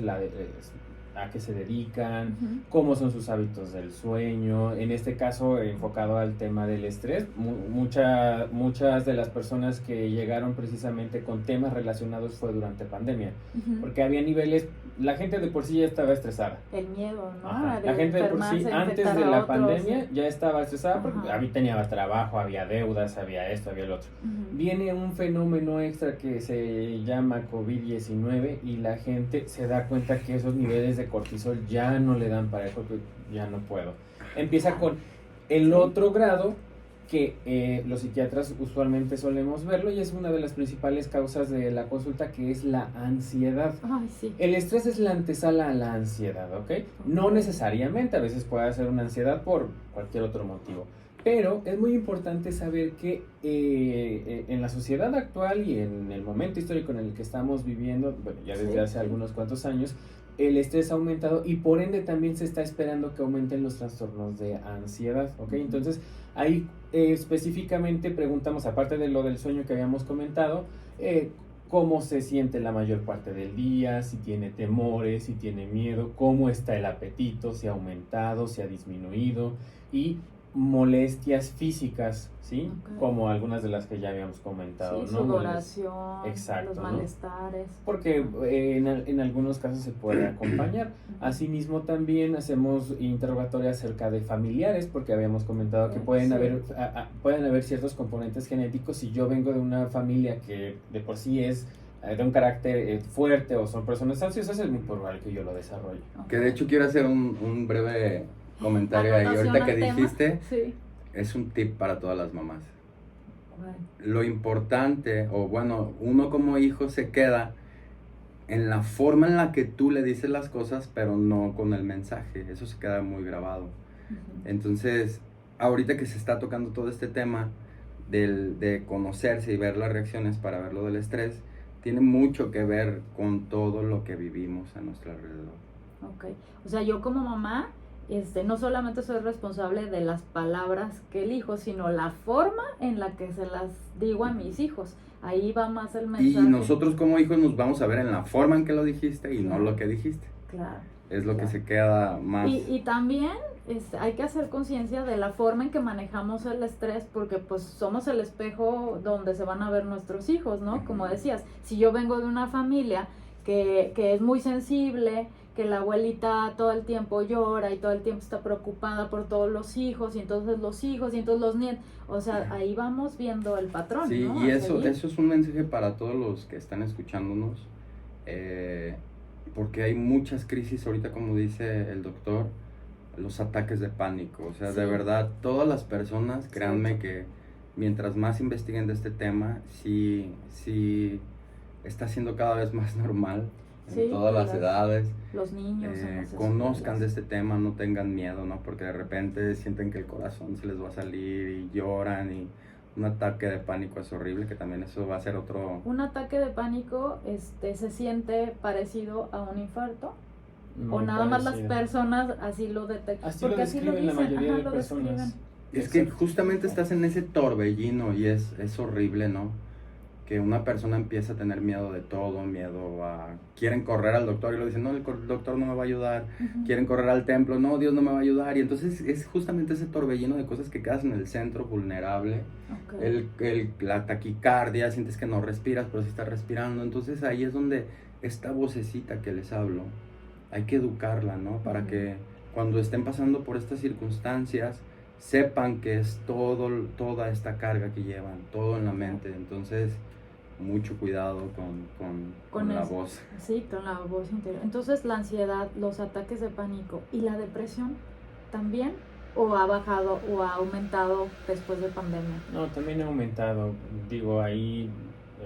a qué se dedican, cómo son sus hábitos del sueño. En este caso, enfocado al tema del estrés, muchas de las personas que llegaron precisamente con temas relacionados fue durante pandemia, porque había niveles, la gente de por sí ya estaba estresada. El miedo, ¿no? Ajá. La gente de por sí, antes de la pandemia, ya estaba estresada porque tenía trabajo, había deudas, había esto, había lo otro. Viene un fenómeno extra que se llama COVID-19 y la gente se da cuenta que esos niveles de cortisol ya no le dan para el cuerpo, ya no puedo. Empieza con el otro grado que los psiquiatras usualmente solemos verlo y es una de las principales causas de la consulta, que es la ansiedad. Ay, sí. El estrés es la antesala a la ansiedad, ¿ok? No necesariamente, a veces puede ser una ansiedad por cualquier otro motivo. Pero es muy importante saber que en la sociedad actual y en el momento histórico en el que estamos viviendo, bueno, ya desde hace algunos cuantos años, el estrés ha aumentado y por ende también se está esperando que aumenten los trastornos de ansiedad, ¿ok? Entonces, ahí específicamente preguntamos, aparte de lo del sueño que habíamos comentado, cómo se siente la mayor parte del día, si tiene temores, si tiene miedo, cómo está el apetito, si ha aumentado, si ha disminuido, y molestias físicas, ¿sí? Como algunas de las que ya habíamos comentado, sí, ¿no? sudoración, exacto, los malestares. Porque en algunos casos se puede acompañar. Asimismo, también hacemos interrogatorio acerca de familiares, porque habíamos comentado que pueden haber ciertos componentes genéticos. Si yo vengo de una familia que de por sí es de un carácter fuerte o son personas ansiosas, es muy probable que yo lo desarrolle. Que de hecho quiero hacer un breve comentario ahí. Ahorita que dijiste, es un tip para todas las mamás. Lo importante, o bueno, uno como hijo se queda en la forma en la que tú le dices las cosas, pero no con el mensaje. Eso se queda muy grabado. Entonces, ahorita que se está tocando todo este tema de conocerse y ver las reacciones para ver lo del estrés, tiene mucho que ver con todo lo que vivimos a nuestro alrededor. Ok, o sea, yo como mamá, no solamente soy responsable de las palabras que elijo, sino la forma en la que se las digo a mis hijos. Ahí va más el mensaje. Y nosotros como hijos nos vamos a ver en la forma en que lo dijiste y no lo que dijiste. Claro. Es lo que se queda más. Y también hay que hacer conciencia de la forma en que manejamos el estrés, porque pues somos el espejo donde se van a ver nuestros hijos, ¿no? Como decías, si yo vengo de una familia que es muy sensible, que la abuelita todo el tiempo llora y todo el tiempo está preocupada por todos los hijos, y entonces los hijos, y entonces los nietos, o sea, ahí vamos viendo el patrón, sí, ¿no? Y eso es un mensaje para todos los que están escuchándonos, porque hay muchas crisis ahorita, como dice el doctor, los ataques de pánico, o sea, de verdad, todas las personas, créanme que mientras más investiguen de este tema, sí está siendo cada vez más normal. En todas las edades, los niños conozcan de este tema, no tengan miedo, ¿no? Porque de repente sienten que el corazón se les va a salir y lloran, y un ataque de pánico es horrible, que también eso va a ser otro... ¿Un ataque de pánico se siente parecido a un infarto? ¿O nada más las personas así lo detectan? Porque así lo dicen, la mayoría de personas. Es que justamente estás en ese torbellino y es horrible, ¿no? Que una persona empieza a tener miedo de todo, miedo a... Quieren correr al doctor y lo dicen, no, el doctor no me va a ayudar. Quieren correr al templo, no, Dios no me va a ayudar. Y entonces es justamente ese torbellino de cosas que quedas en el centro vulnerable. La taquicardia, sientes que no respiras, pero sí estás respirando. Entonces ahí es donde esta vocecita que les hablo, hay que educarla, ¿no? Para que cuando estén pasando por estas circunstancias, sepan que es toda esta carga que llevan, todo en la mente. Entonces, mucho cuidado con la voz. Sí, con la voz interior. Entonces, la ansiedad, los ataques de pánico y la depresión también, o ha bajado o ha aumentado después de pandemia. No, también ha aumentado. Digo, ahí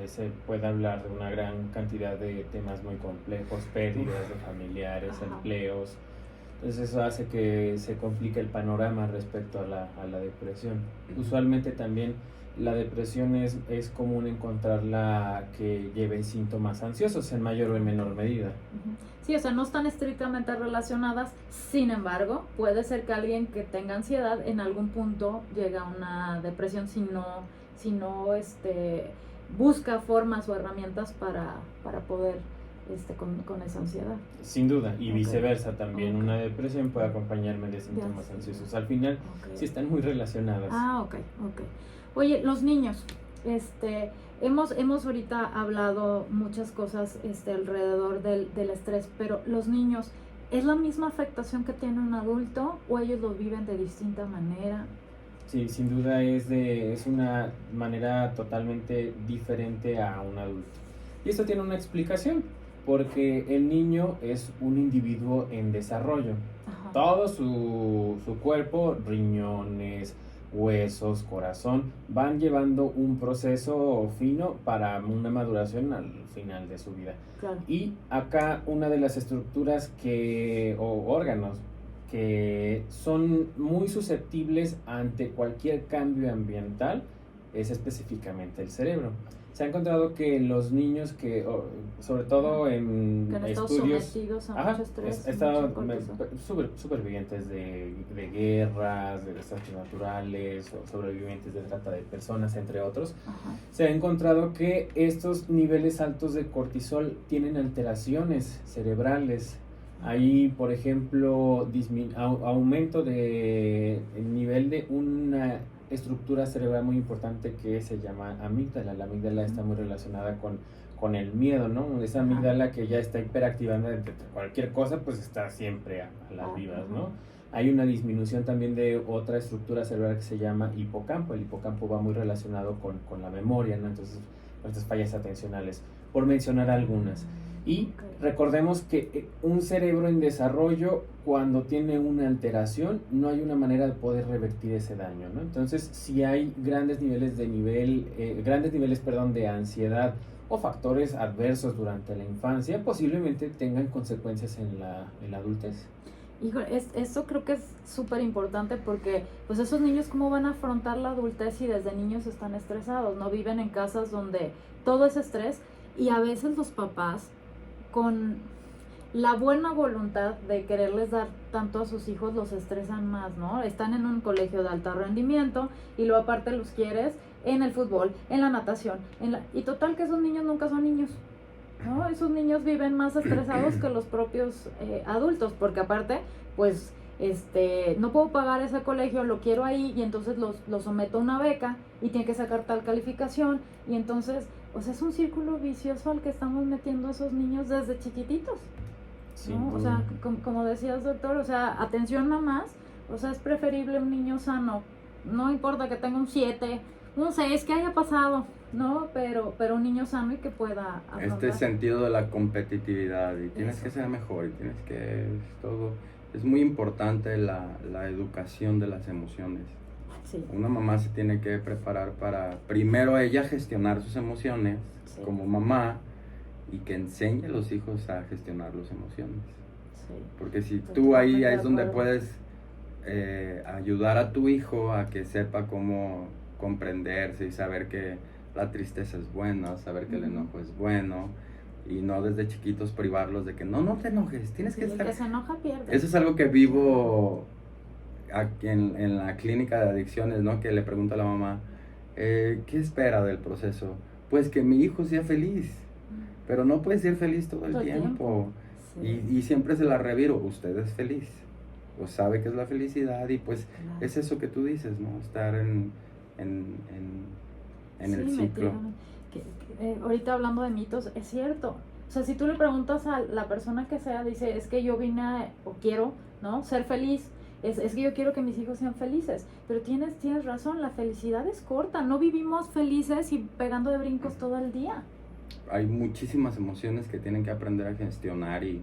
se puede hablar de una gran cantidad de temas muy complejos, pérdidas de familiares, Ajá. empleos. Entonces eso hace que se complique el panorama respecto a la depresión. Usualmente también la depresión es común encontrarla que lleve síntomas ansiosos en mayor o en menor medida. Ujú. Sí, o sea, no están estrictamente relacionadas, sin embargo, puede ser que alguien que tenga ansiedad en algún punto llegue a una depresión si no busca formas o herramientas para poder con esa ansiedad. Sin duda, y Ok. viceversa también. Ok. Una depresión puede acompañarme de síntomas Ya. ansiosos. Al final Ok. sí están muy relacionadas. Ok. Oye, los niños, hemos ahorita hablado muchas cosas alrededor del estrés, pero los niños, ¿es la misma afectación que tiene un adulto o ellos lo viven de distinta manera? Sí, sin duda es una manera totalmente diferente a un adulto. Y esto tiene una explicación, porque el niño es un individuo en desarrollo. Ajá. Todo su cuerpo, riñones, huesos, corazón, van llevando un proceso fino para una maduración al final de su vida. Claro. Y acá una de las estructuras o órganos que son muy susceptibles ante cualquier cambio ambiental es específicamente el cerebro. Se ha encontrado que los niños sobre todo en Que han estado estudios, sometidos a mucho estrés, mucho cortisol. supervivientes de guerras, de desastres naturales, o sobrevivientes de trata de personas, entre otros, Ajá. se ha encontrado que estos niveles altos de cortisol tienen alteraciones cerebrales. Hay, por ejemplo, aumento del nivel de una estructura cerebral muy importante que se llama amígdala. La amígdala está muy relacionada con el miedo, ¿no? Esa amígdala que ya está hiperactivando de cualquier cosa, pues está siempre a las vivas, ¿no? Hay una disminución también de otra estructura cerebral que se llama hipocampo. El hipocampo va muy relacionado con la memoria, ¿no? Entonces, estas fallas atencionales, por mencionar algunas. Y recordemos que un cerebro en desarrollo, cuando tiene una alteración, no hay una manera de poder revertir ese daño, ¿no? Entonces, si hay grandes niveles de ansiedad o factores adversos durante la infancia, posiblemente tengan consecuencias en la adultez. Híjole, esto creo que es súper importante porque pues esos niños cómo van a afrontar la adultez si desde niños están estresados, no viven en casas donde todo es estrés y a veces los papás con la buena voluntad de quererles dar tanto a sus hijos los estresan más, ¿no? Están en un colegio de alto rendimiento y luego aparte los quieres en el fútbol, en la natación, y total que esos niños nunca son niños, ¿no? Esos niños viven más estresados que los propios adultos, porque aparte, pues, no puedo pagar ese colegio, lo quiero ahí, y entonces lo someto a una beca, y tiene que sacar tal calificación, y entonces, o sea, es un círculo vicioso al que estamos metiendo a esos niños desde chiquititos, ¿no? O sea, como decías, doctor, o sea, atención mamás, o sea, es preferible un niño sano, no importa que tenga un 7, un 6, que haya pasado, ¿no? Pero un niño sano y que pueda afrontar. Este sentido de la competitividad y tienes que ser mejor y tienes que todo. Es muy importante la educación de las emociones. Sí. Una mamá se tiene que preparar para primero ella gestionar sus emociones como mamá y que enseñe a los hijos a gestionar las emociones. Sí. Porque si tú ahí es donde puedes ayudar a tu hijo a que sepa cómo comprenderse y saber que la tristeza es buena, saber que el enojo es bueno y no desde chiquitos privarlos de que no te enojes, tienes que estar... El que se enoja pierde. Eso es algo que vivo aquí en la clínica de adicciones, ¿no? Que le pregunto a la mamá, ¿qué espera del proceso? Pues que mi hijo sea feliz, pero no puede ser feliz todo el tiempo. Sí. Y siempre se la reviro, usted es feliz, o sabe que es la felicidad y pues es eso que tú dices, ¿no? Estar en el ciclo. Ahorita hablando de mitos, es cierto. O sea, si tú le preguntas a la persona que sea, dice, es que yo vine o quiero, ¿no? Ser feliz. es que yo quiero que mis hijos sean felices, pero tienes razón, la felicidad es corta, no vivimos felices y pegando de brincos todo el día. Hay muchísimas emociones que tienen que aprender a gestionar y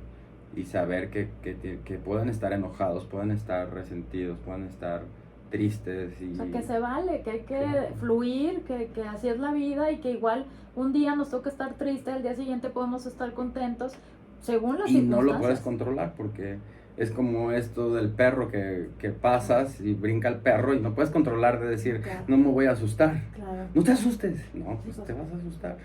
saber que pueden estar enojados, pueden estar resentidos, pueden estar tristes. O sea, que se vale, que hay que fluir, que así es la vida y que igual un día nos toca estar triste, al día siguiente podemos estar contentos, según las circunstancias. Y no lo puedes controlar porque es como esto del perro que pasas y brinca el perro y no puedes controlar de decir, claro, no me voy a asustar. Claro. No te asustes. No, pues te vas a asustar.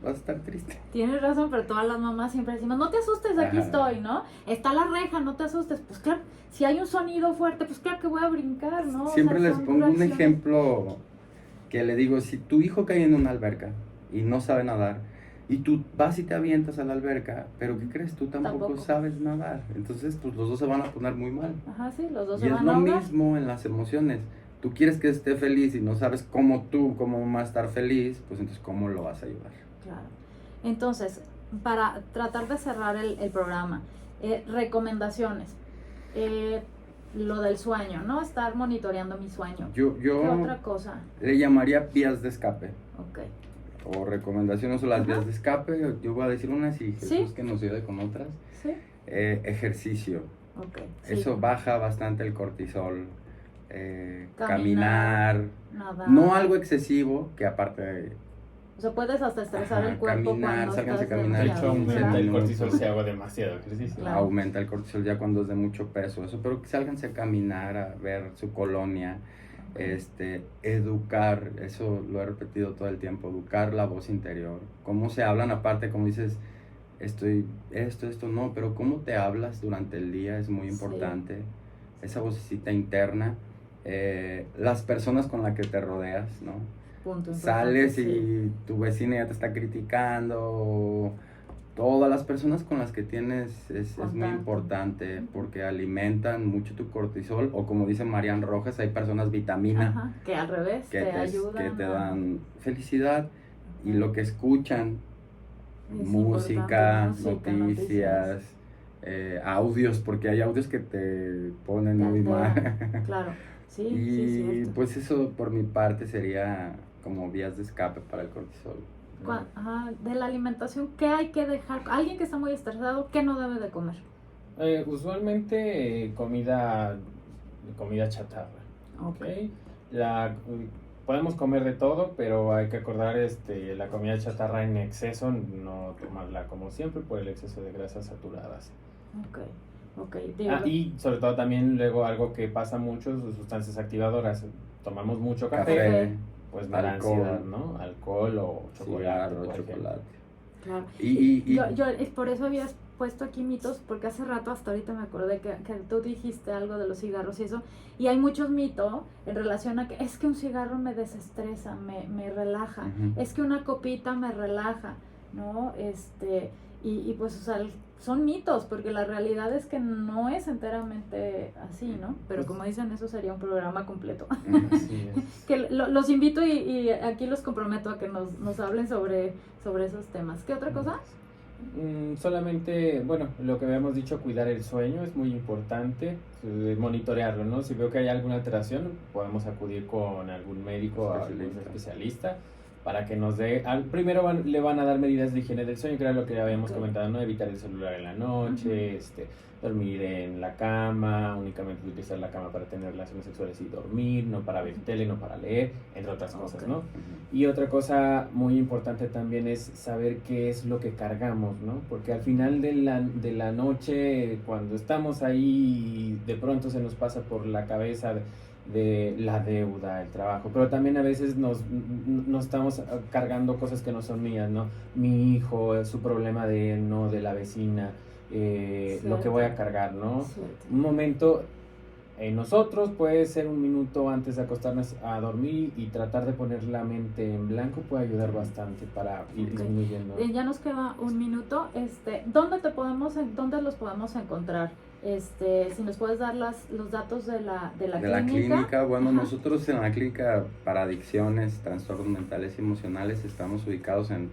Vas a estar triste. Tienes razón, pero todas las mamás siempre decimos, no te asustes, aquí estoy, ¿no? Está la reja, no te asustes. Pues claro, si hay un sonido fuerte, pues claro que voy a brincar, ¿no? Siempre les pongo un ejemplo que le digo, si tu hijo cae en una alberca y no sabe nadar, y tú vas y te avientas a la alberca, pero ¿qué crees? Tú tampoco sabes nadar. Entonces, pues los dos se van a poner muy mal. Ajá, sí, los dos y se van a ahogar. Y es ahogar. lo mismo en las emociones. Tú quieres que esté feliz y no sabes cómo va a estar feliz, pues entonces, ¿cómo lo vas a ayudar? Claro. Entonces, para tratar de cerrar el programa, recomendaciones. Lo del sueño, ¿no? Estar monitoreando mi sueño. Yo ¿Qué otra cosa? Le llamaría vías de escape. Ok. O recomendaciones o las vías de escape. Yo voy a decir unas y Jesús que nos ayude con otras. Sí. Ejercicio. Ok. Eso baja bastante el cortisol. Caminar. Nadar. No algo excesivo, que aparte... O sea, puedes hasta estresar el cuerpo caminar, cuando estás caminar. De hecho, aumenta el cortisol si hago demasiado ejercicio. Claro. Aumenta el cortisol ya cuando es de mucho peso. Eso, pero que sálganse a caminar, a ver su colonia. Educar, eso lo he repetido todo el tiempo, educar la voz interior. Cómo se hablan, aparte, como dices, esto no, pero cómo te hablas durante el día es muy importante. Sí. Esa vocecita interna. Las personas con las que te rodeas, ¿no? Sales y tu vecina ya te está criticando. Todas las personas con las que tienes es muy importante porque alimentan mucho tu cortisol, o como dice Marian Rojas, hay personas vitamina. Que al revés te ayudan. Que te dan felicidad y lo que escuchan, música, noticias. Audios, porque hay audios que te ponen muy mal. Claro, sí, y cierto. Pues eso por mi parte sería como vías de escape para el cortisol. De la alimentación, ¿qué hay que dejar? Alguien que está muy estresado, ¿qué no debe de comer? Usualmente comida chatarra. Okay. Podemos comer de todo, pero hay que acordar la comida chatarra en exceso, no tomarla como siempre por el exceso de grasas saturadas. Okay. Y sobre todo también luego algo que pasa mucho, sustancias activadoras. Tomamos mucho café. Pues me da ansiedad, ¿no? Alcohol o chocolate. Claro. Y yo por eso habías puesto aquí mitos, porque hace rato hasta ahorita me acordé que tú dijiste algo de los cigarros y eso, y hay muchos mitos en relación a que es que un cigarro me desestresa, me relaja, es que una copita me relaja, ¿no? Y pues, o sea, son mitos, porque la realidad es que no es enteramente así, ¿no? Pero como dicen, eso sería un programa completo. Sí. Que los invito y aquí los comprometo a que nos hablen sobre esos temas. ¿Qué otra cosa? Solamente, bueno, lo que habíamos dicho, cuidar el sueño es muy importante, monitorearlo, ¿no? Si veo que hay alguna alteración, podemos acudir con algún médico, algún especialista, para que nos dé, primero le van a dar medidas de higiene del sueño, que era lo que habíamos comentado, ¿no? Evitar el celular en la noche, dormir en la cama, únicamente utilizar la cama para tener relaciones sexuales y dormir, no para ver tele, no para leer, entre otras cosas, ¿no? Y otra cosa muy importante también es saber qué es lo que cargamos, ¿no? Porque al final de la noche, cuando estamos ahí, de pronto se nos pasa por la cabeza de la deuda, el trabajo, pero también a veces nos estamos cargando cosas que no son mías, ¿no? Mi hijo, su problema de la vecina, lo que voy a cargar, ¿no? Cierto. Un momento nosotros puede ser un minuto antes de acostarnos a dormir y tratar de poner la mente en blanco puede ayudar bastante para ir disminuyendo. Ya nos queda un minuto. ¿Dónde los podemos encontrar? Si nos puedes dar los datos de la clínica. Bueno, nosotros en la clínica para adicciones, trastornos mentales y emocionales estamos ubicados en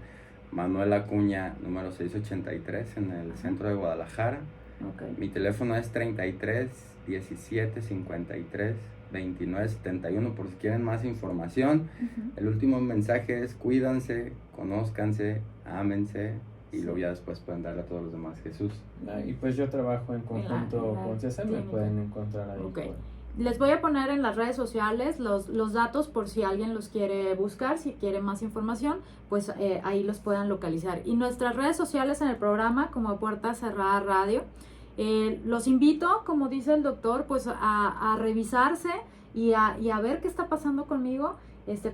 Manuel Acuña, número 683, en el centro de Guadalajara. Ok. Mi teléfono es 33 17 53 29 71 por si quieren más información. El último mensaje es cuídense, conózcanse, ámense y luego ya después pueden darle a todos los demás Jesús. Y pues yo trabajo en conjunto la con César, me clínica. pueden encontrar ahí. Ok. Les voy a poner en las redes sociales los datos por si alguien los quiere buscar, si quiere más información, pues ahí los puedan localizar. Y nuestras redes sociales en el programa como Puerta Cerrada Radio, los invito, como dice el doctor, pues a revisarse y a ver qué está pasando conmigo,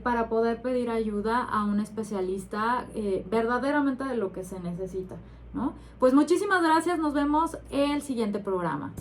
para poder pedir ayuda a un especialista verdaderamente de lo que se necesita, ¿no? Pues muchísimas gracias, nos vemos en el siguiente programa.